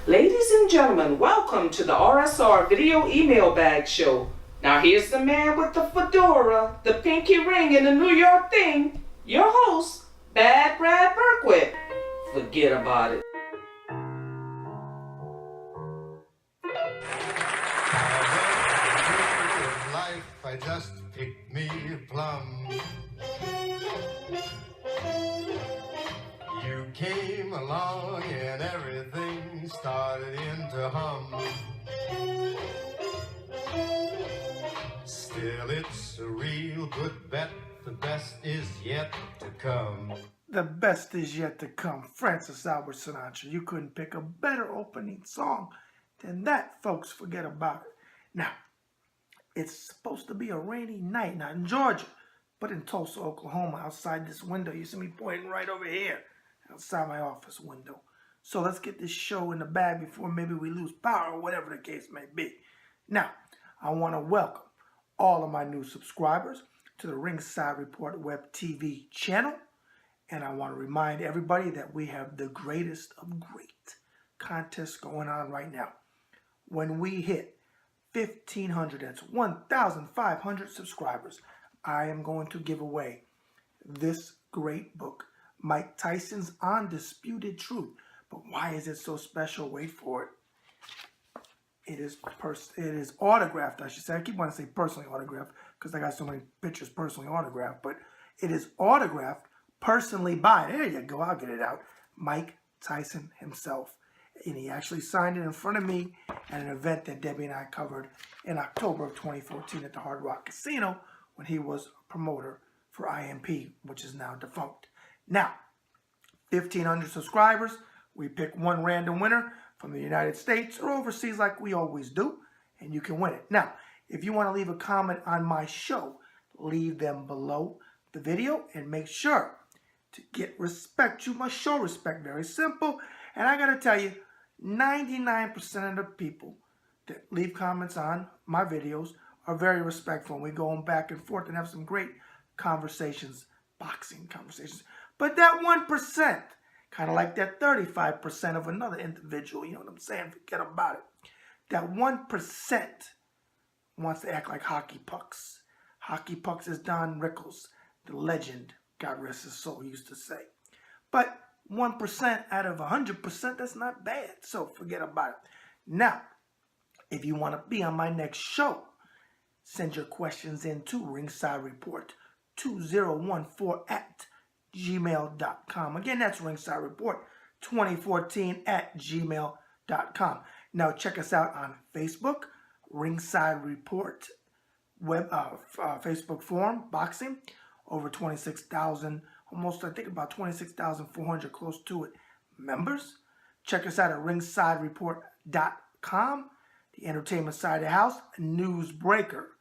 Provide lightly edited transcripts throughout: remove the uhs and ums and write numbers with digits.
Ladies and gentlemen, welcome to the RSR Video Email Bag Show. Now here's the man with the fedora, the pinky ring, and the New York thing, your host, Bad Brad Berkowitz. Forget about it. Life, I just picked me a plum. You came along and everything started into hum. Still, it's a real good bet. The best is yet to come. The best is yet to come. Francis Albert Sinatra. You couldn't pick a better opening song than that, folks. Forget about it. Now, it's supposed to be a rainy night, not in Georgia, but in Tulsa, Oklahoma, outside this window. You see me pointing right over here, outside my office window. So let's get this show in the bag before maybe we lose power or whatever the case may be. Now, I want to welcome all of my new subscribers to the Ringside Report Web TV channel. And I want to remind everybody that we have the greatest of great contests going on right now. When we hit 1,500, that's 1,500 subscribers, I am going to give away this great book, Mike Tyson's Undisputed Truth. But why is it so special? Wait for it. It is autographed, I should say. I keep wanting to say personally autographed because I got so many pictures personally autographed. But it is autographed personally by, there you go, I'll get it out, Mike Tyson himself. And he actually signed it in front of me at an event that Debbie and I covered in October of 2014 at the Hard Rock Casino when he was a promoter for IMP, which is now defunct. Now, 1,500 subscribers. We pick one random winner from the United States or overseas like we always do, and you can win it. Now, if you want to leave a comment on my show, leave them below the video and make sure to get respect. You must show respect. Very simple. And I got to tell you, 99% of the people that leave comments on my videos are very respectful. And we go back and forth and have some great conversations, boxing conversations. But that 1%, kind of like that 35% of another individual, you know what I'm saying? Forget about it. That 1% wants to act like hockey pucks. Hockey pucks is Don Rickles, the legend, God rest his soul, used to say. But 1% out of 100%, that's not bad. So forget about it. Now, if you want to be on my next show, send your questions in to Ringside Report 2014 at gmail.com. Again, that's Ringside Report 2014 at gmail.com. Now, check us out on Facebook, Ringside Report, Facebook forum, boxing. Over 26,000, almost I think about 26,400, close to it, members. Check us out at ringsidereport.com, the entertainment side of the house, Newsbreaker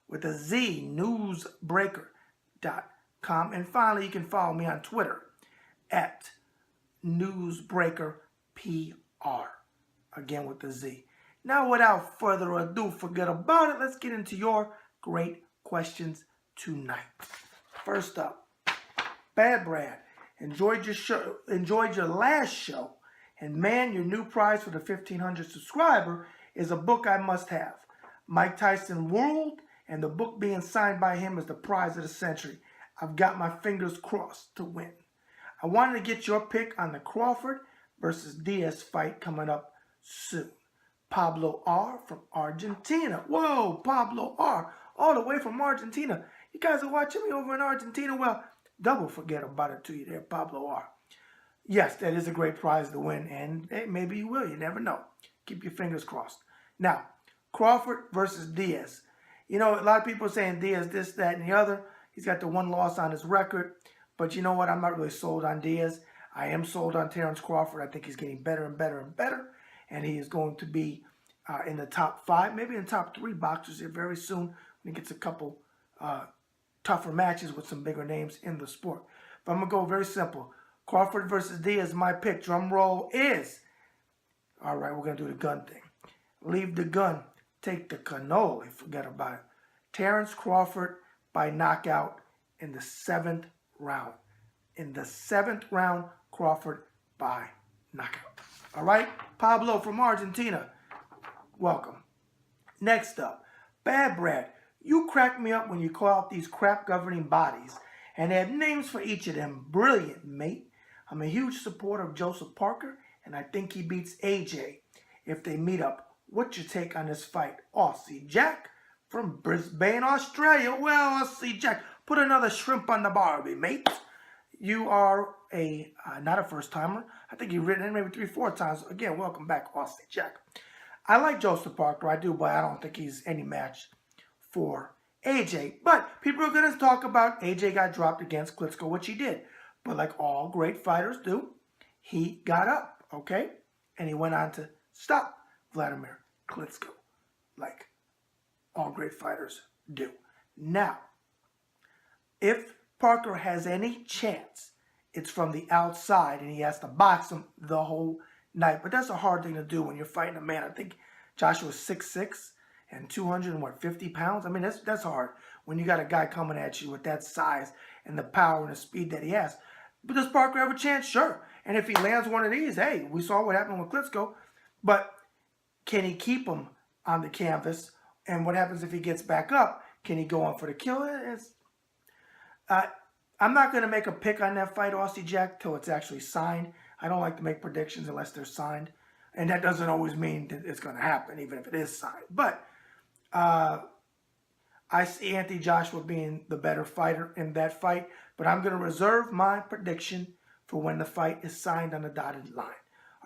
with a Z, newsbreaker.com. And finally, you can follow me on Twitter at NewsbreakerPR, again with the Z. Now, without further ado, forget about it. Let's get into your great questions tonight. First up, Bad Brad, enjoyed your last show, and man, your new prize for the 1,500 subscriber is a book I must have. Mike Tyson World, and the book being signed by him is the prize of the century. I've got my fingers crossed to win. I wanted to get your pick on the Crawford versus Diaz fight coming up soon. Pablo R. from Argentina. Whoa, Pablo R. all the way from Argentina. You guys are watching me over in Argentina? Well, double forget about it to you there, Pablo R. Yes, that is a great prize to win, and hey, maybe you will. You never know. Keep your fingers crossed. Now, Crawford versus Diaz. You know, a lot of people are saying Diaz this, that, and the other. He's got the one loss on his record. But you know what? I'm not really sold on Diaz. I am sold on Terrence Crawford. I think he's getting better and better and better. And he is going to be in the top 5, maybe in the top 3 boxers here very soon when he gets a couple tougher matches with some bigger names in the sport. But I'm going to go very simple. Crawford versus Diaz, my pick. Drum roll is, all right, we're going to do the gun thing. Leave the gun, take the cannoli, forget about it. Terrence Crawford by knockout in the 7th round. In the 7th round, Crawford by knockout. All right? Pablo from Argentina, welcome. Next up, Bad Brad. You crack me up when you call out these crap governing bodies and they have names for each of them. Brilliant, mate. I'm a huge supporter of Joseph Parker, and I think he beats AJ if they meet up. What's your take on this fight? Aussie Jack from Brisbane, Australia. Well, Aussie Jack, put another shrimp on the barbie, mate. You are not a first timer. I think you've written it maybe 3-4 times. Again, welcome back, Aussie Jack. I like Joseph Parker, I do, but I don't think he's any match for AJ. But people are going to talk about AJ got dropped against Klitschko, which he did. But like all great fighters do, he got up, okay? And he went on to stop Vladimir Klitschko, like all great fighters do. Now, if Parker has any chance, it's from the outside, and he has to box him the whole night. But that's a hard thing to do when you're fighting a man. I think Joshua's 6'6" and 250 pounds. I mean, that's hard when you got a guy coming at you with that size and the power and the speed that he has. But does Parker have a chance? Sure. And if he lands one of these, hey, we saw what happened with Klitschko. But can he keep him on the canvas? And what happens if he gets back up? Can he go on for the kill? I'm not going to make a pick on that fight, Aussie Jack, till it's actually signed. I don't like to make predictions unless they're signed. And that doesn't always mean that it's going to happen, even if it is signed. But I see Anthony Joshua being the better fighter in that fight. But I'm going to reserve my prediction for when the fight is signed on the dotted line.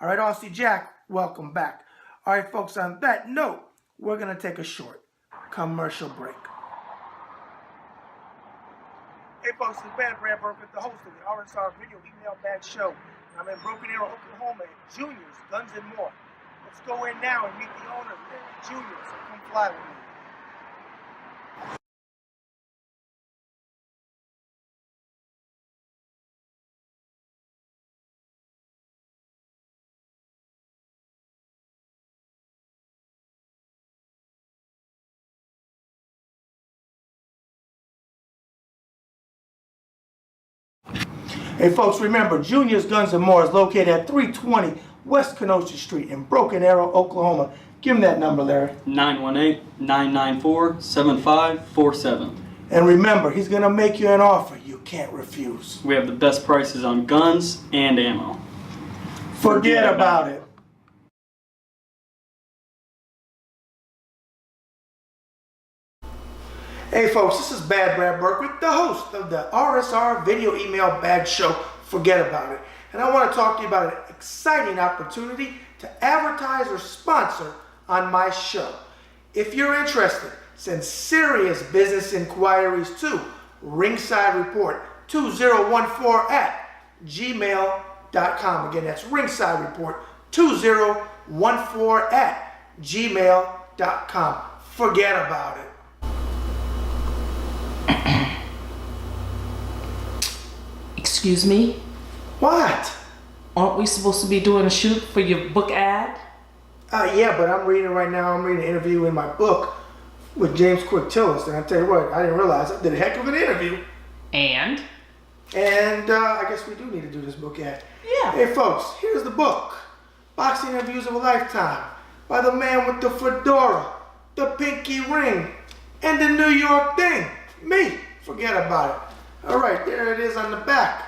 All right, Aussie Jack, welcome back. All right, folks, on that note, we're going to take a short commercial break. Hey, folks, it's Bad Brad Burkett, the host of the RSR Video Email Bag Show. I'm in Broken Arrow, Oklahoma at Junior's Guns and More. Let's go in now and meet the owner, Larry Jr., so come fly with me. Hey folks, remember, Junior's Guns and More is located at 320 West Kenosha Street in Broken Arrow, Oklahoma. Give him that number, Larry. 918-994-7547. And remember, he's going to make you an offer you can't refuse. We have the best prices on guns and ammo. Forget about it. Hey folks, this is Bad Brad Burkett, the host of the RSR Video Email Bag Show, Forget About It. And I want to talk to you about an exciting opportunity to advertise or sponsor on my show. If you're interested, send serious business inquiries to Ringside Report 2014 at gmail.com. Again, that's Ringside Report 2014 at gmail.com. Forget about it. Excuse me? What? Aren't we supposed to be doing a shoot for your book ad? Yeah, but I'm reading right now. I'm reading an interview in my book with James Quintillis. And I tell you what, I didn't realize I did a heck of an interview. And I guess we do need to do this book ad. Yeah. Hey, folks, here's the book. Boxing Interviews of a Lifetime by the man with the fedora, the pinky ring, and the New York thing. Me. Forget about it. All right, there it is on the back.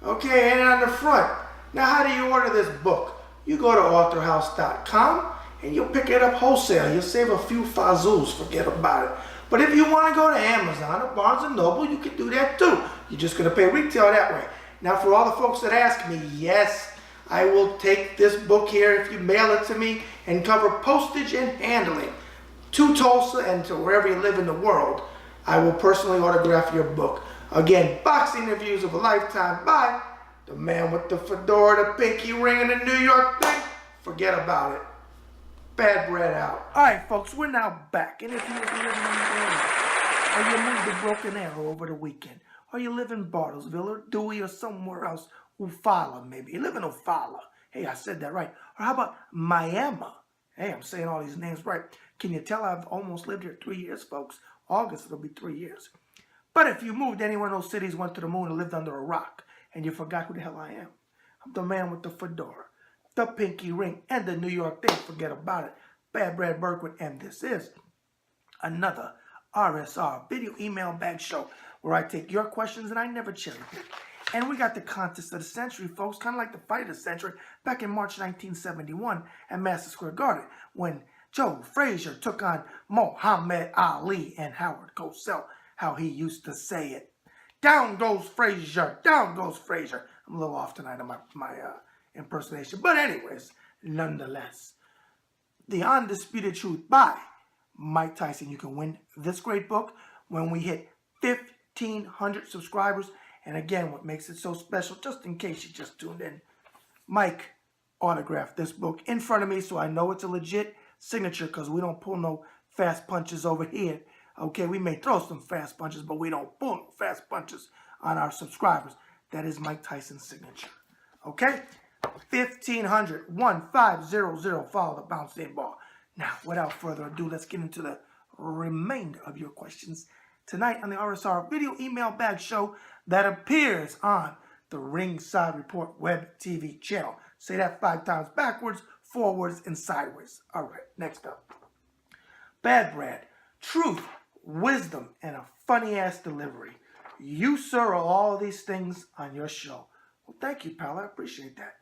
Okay, and on the front. Now, how do you order this book? You go to authorhouse.com and you'll pick it up wholesale. You'll save a few fazools. Forget about it. But if you want to go to Amazon or Barnes & Noble, you can do that too. You're just going to pay retail that way. Now, for all the folks that ask me, yes, I will take this book here if you mail it to me and cover postage and handling to Tulsa and to wherever you live in the world. I will personally autograph your book. Again, Boxing Interviews of a Lifetime by the man with the fedora, the pinky ring, and the New York thing. Forget about it. Bad Brad out. All right, folks, we're now back. And if you was living in the area, or you moved to Broken Arrow over the weekend, or you live in Bartlesville or Dewey or somewhere else, Ufala maybe. You live in Ufala. Hey, I said that right. Or how about Miami? Hey, I'm saying all these names right. Can you tell I've almost lived here 3 years, folks? August, it'll be 3 years. But if you moved anywhere in those cities, went to the moon, and lived under a rock, and you forgot who the hell I am, I'm the man with the fedora, the Pinky Ring, and the New York Thing. Forget about it. Bad Brad Berkwood, and this is another RSR video email bag show where I take your questions and I never cherry pick. And we got the contest of the century, folks, kind of like the fight of the century back in March 1971 at Madison Square Garden when Joe Frazier took on Muhammad Ali and Howard Cosell, how he used to say it. Down goes Frazier, down goes Frazier. I'm a little off tonight on my impersonation, but anyways, nonetheless. The Undisputed Truth by Mike Tyson. You can win this great book when we hit 1,500 subscribers. And again, what makes it so special, just in case you just tuned in, Mike autographed this book in front of me so I know it's a legit signature because we don't pull no fast punches over here. Okay, we may throw some fast punches, but we don't pull no fast punches on our subscribers. That is Mike Tyson's signature. Okay? 1,500, 1500, follow the bouncing ball. Now, without further ado, let's get into the remainder of your questions tonight on the RSR video email bag show that appears on the Ringside Report web TV channel. Say that 5 times backwards, forwards, and sideways. All right, next up. Bad Brad, truth, wisdom, and a funny-ass delivery. You, sir, are all these things on your show. Well, thank you, pal. I appreciate that.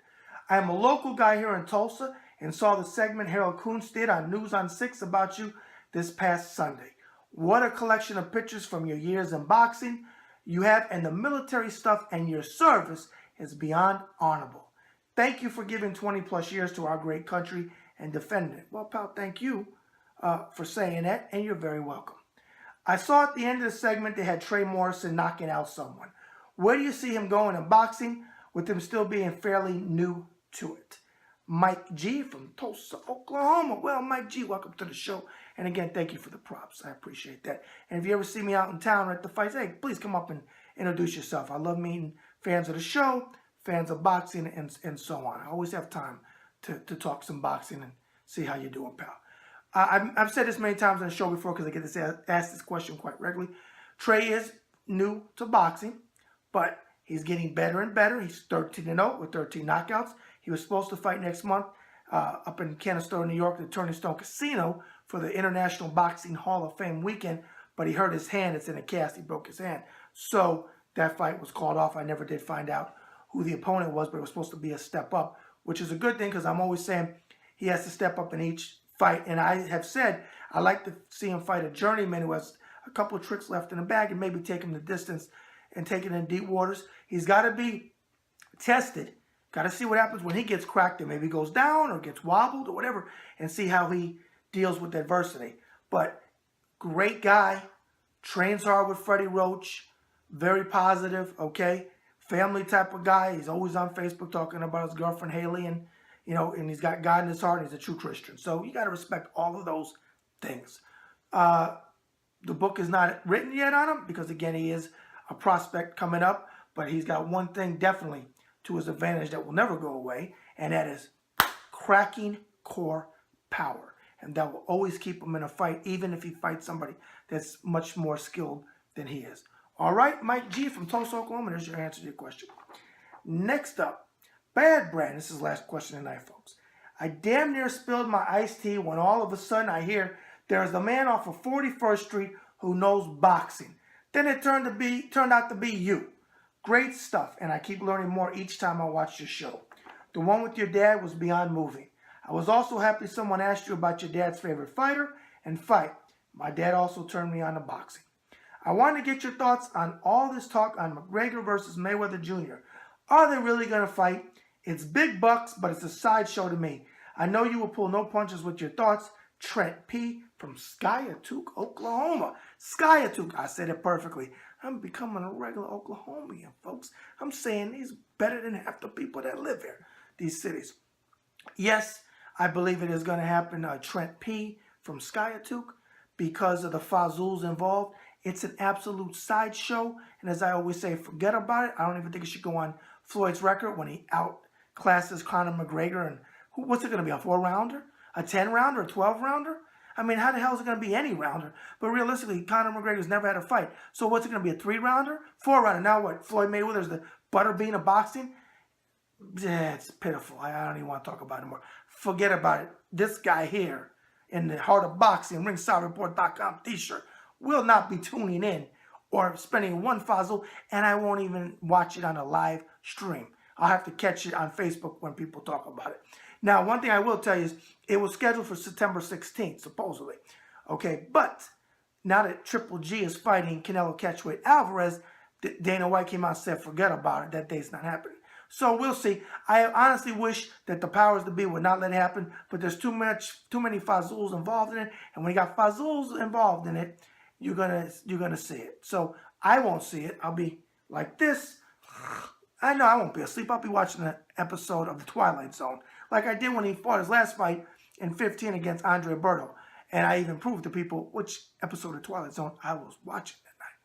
I am a local guy here in Tulsa and saw the segment Harold Kuntz did on News on 6 about you this past Sunday. What a collection of pictures from your years in boxing you have, and the military stuff and your service is beyond honorable. Thank you for giving 20 plus years to our great country and defending it. Well, pal, thank you for saying that, and you're very welcome. I saw at the end of the segment they had Trey Morrison knocking out someone. Where do you see him going in boxing with him still being fairly new to it? Mike G from Tulsa, Oklahoma. Well, Mike G, welcome to the show. And again, thank you for the props. I appreciate that. And if you ever see me out in town or at the fights, hey, please come up and introduce yourself. I love meeting fans of the show, fans of boxing, and so on. I always have time to talk some boxing and see how you're doing, pal. I've said this many times on the show before because I get to ask this question quite regularly. Trey is new to boxing, but he's getting better and better. He's 13-0 with 13 knockouts. He was supposed to fight next month up in Canastota, New York, at the Turning Stone Casino for the International Boxing Hall of Fame weekend, but he hurt his hand. It's in a cast. He broke his hand. So that fight was called off. I never did find out who the opponent was, but it was supposed to be a step up, which is a good thing because I'm always saying he has to step up in each fight. And I have said I like to see him fight a journeyman who has a couple of tricks left in the bag and maybe take him the distance and take it in deep waters. He's got to be tested. Got to see what happens when he gets cracked and maybe goes down or gets wobbled or whatever and see how he deals with adversity. But great guy, trains hard with Freddie Roach, very positive, okay? Family type of guy. He's always on Facebook talking about his girlfriend Haley and, you know, and he's got God in his heart and he's a true Christian. So you got to respect all of those things. The book is not written yet on him because, again, he is a prospect coming up, but he's got one thing definitely to his advantage that will never go away, and that is cracking core power. And that will always keep him in a fight, even if he fights somebody that's much more skilled than he is. All right, Mike G from Tulsa, Oklahoma, there's your answer to your question. Next up, Bad Brand. This is the last question tonight, folks. I damn near spilled my iced tea when all of a sudden I hear there's a man off of 41st Street who knows boxing. Then it turned out to be you. Great stuff, and I keep learning more each time I watch your show. The one with your dad was beyond moving. I was also happy someone asked you about your dad's favorite fighter and fight. My dad also turned me on to boxing. I wanted to get your thoughts on all this talk on McGregor versus Mayweather Jr. Are they really going to fight? It's big bucks, but it's a sideshow to me. I know you will pull no punches with your thoughts. Trent P. from Skiatook, Oklahoma. Skiatook, I said it perfectly. I'm becoming a regular Oklahomian, folks. I'm saying he's better than half the people that live here, these cities. Yes, I believe it is going to happen. Trent P. from Skiatook, because of the Fazuls involved. It's an absolute sideshow. And as I always say, forget about it. I don't even think it should go on Floyd's record when he outclasses Conor McGregor. And what's it going to be, a 4-rounder? A 10-rounder? A 12-rounder? I mean, how the hell is it going to be any rounder? But realistically, Conor McGregor's never had a fight. So what's it going to be, a 3-rounder? 4-rounder. Now what? Floyd Mayweather's the butterbean of boxing? Yeah, it's pitiful. I don't even want to talk about it anymore. Forget about it. This guy here in the heart of boxing, ringsidereport.com t-shirt, will not be tuning in or spending one fazel, and I won't even watch it on a live stream. I'll have to catch it on Facebook when people talk about it. Now, one thing I will tell you is it was scheduled for September 16th, supposedly. Okay, but now that Triple G is fighting Canelo Catchweight Alvarez, Dana White came out and said, forget about it. That day's not happening. So we'll see. I honestly wish that the powers that be would not let it happen, but there's too many Fazools involved in it, and when you got Fazools involved in it, you're gonna see it. So I won't see it. I'll be like this. I know I won't be asleep. I'll be watching an episode of The Twilight Zone, like I did when he fought his last fight in 15 against Andre Berto. And I even proved to people which episode of Twilight Zone I was watching that night.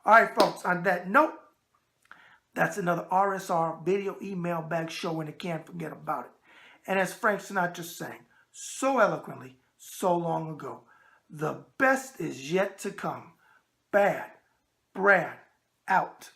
All right, folks, on that note, that's another RSR video email bag show, and you can't forget about it. And as Frank Sinatra sang so eloquently so long ago, the best is yet to come. Bad Brad out.